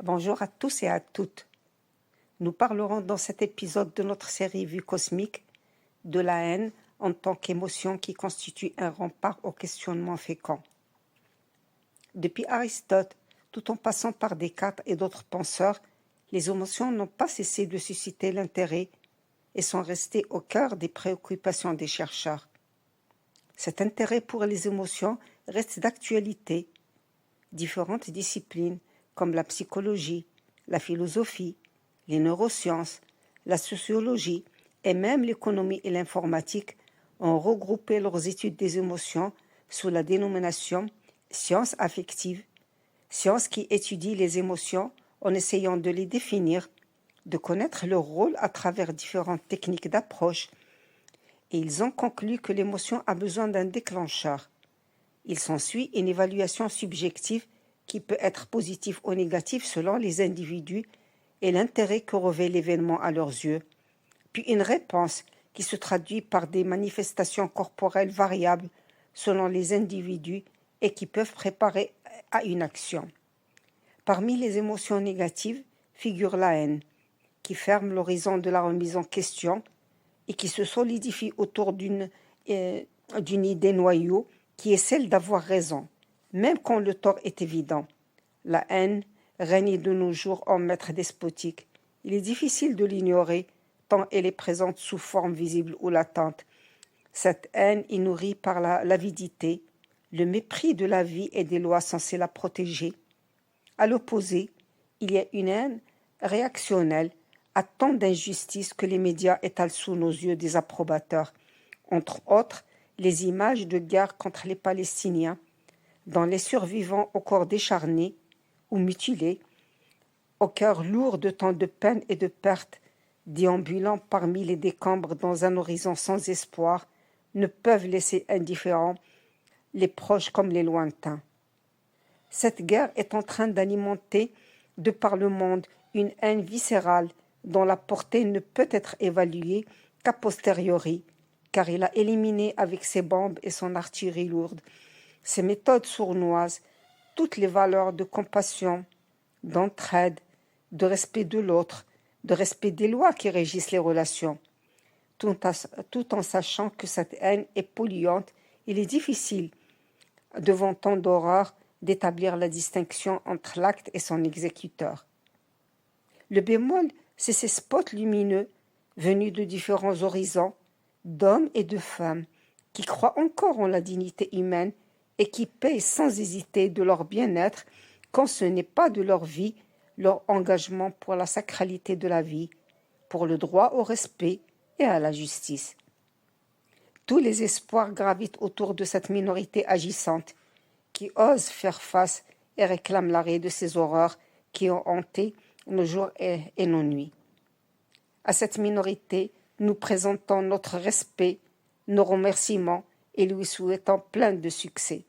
Bonjour à tous et à toutes. Nous parlerons dans cet épisode de notre série Vue cosmique de la haine en tant qu'émotion qui constitue un rempart au questionnement fécond. Depuis Aristote, tout en passant par Descartes et d'autres penseurs, les émotions n'ont pas cessé de susciter l'intérêt et sont restées au cœur des préoccupations des chercheurs. Cet intérêt pour les émotions reste d'actualité. Différentes disciplines comme la psychologie, la philosophie, les neurosciences, la sociologie et même l'économie et l'informatique ont regroupé leurs études des émotions sous la dénomination sciences affectives, sciences qui étudient les émotions en essayant de les définir, de connaître leur rôle à travers différentes techniques d'approche, et ils ont conclu que l'émotion a besoin d'un déclencheur. Il s'ensuit une évaluation subjective qui peut être positive ou négative selon les individus et l'intérêt que revêt l'événement à leurs yeux, puis une réponse qui se traduit par des manifestations corporelles variables selon les individus et qui peuvent préparer à une action. Parmi les émotions négatives figure la haine, qui ferme l'horizon de la remise en question et qui se solidifie autour d'une idée noyau qui est celle d'avoir raison, même quand le tort est évident. La haine règne de nos jours en maître despotique. Il est difficile de l'ignorer, tant elle est présente sous forme visible ou latente. Cette haine est nourrie par l'avidité, le mépris de la vie et des lois censées la protéger. À l'opposé, il y a une haine réactionnelle à tant d'injustices que les médias étalent sous nos yeux des approbateurs, entre autres les images de guerre contre les Palestiniens, dont les survivants au corps décharné ou mutilés, au cœur lourd de tant de peine et de pertes, déambulant parmi les décombres dans un horizon sans espoir, ne peuvent laisser indifférents les proches comme les lointains. Cette guerre est en train d'alimenter de par le monde une haine viscérale dont la portée ne peut être évaluée qu'a posteriori, car il a éliminé avec ses bombes et son artillerie lourde, ses méthodes sournoises, toutes les valeurs de compassion, d'entraide, de respect de l'autre, de respect des lois qui régissent les relations. Tout en sachant que cette haine est polluante, il est difficile, devant tant d'horreur, d'établir la distinction entre l'acte et son exécuteur. Le bémol, c'est ces spots lumineux, venus de différents horizons, d'hommes et de femmes, qui croient encore en la dignité humaine et qui paient sans hésiter de leur bien-être quand ce n'est pas de leur vie, leur engagement pour la sacralité de la vie, pour le droit au respect et à la justice. Tous les espoirs gravitent autour de cette minorité agissante qui ose faire face et réclame l'arrêt de ces horreurs qui ont hanté nos jours et nos nuits. À cette minorité, nous présentons notre respect, nos remerciements et lui souhaitons plein de succès.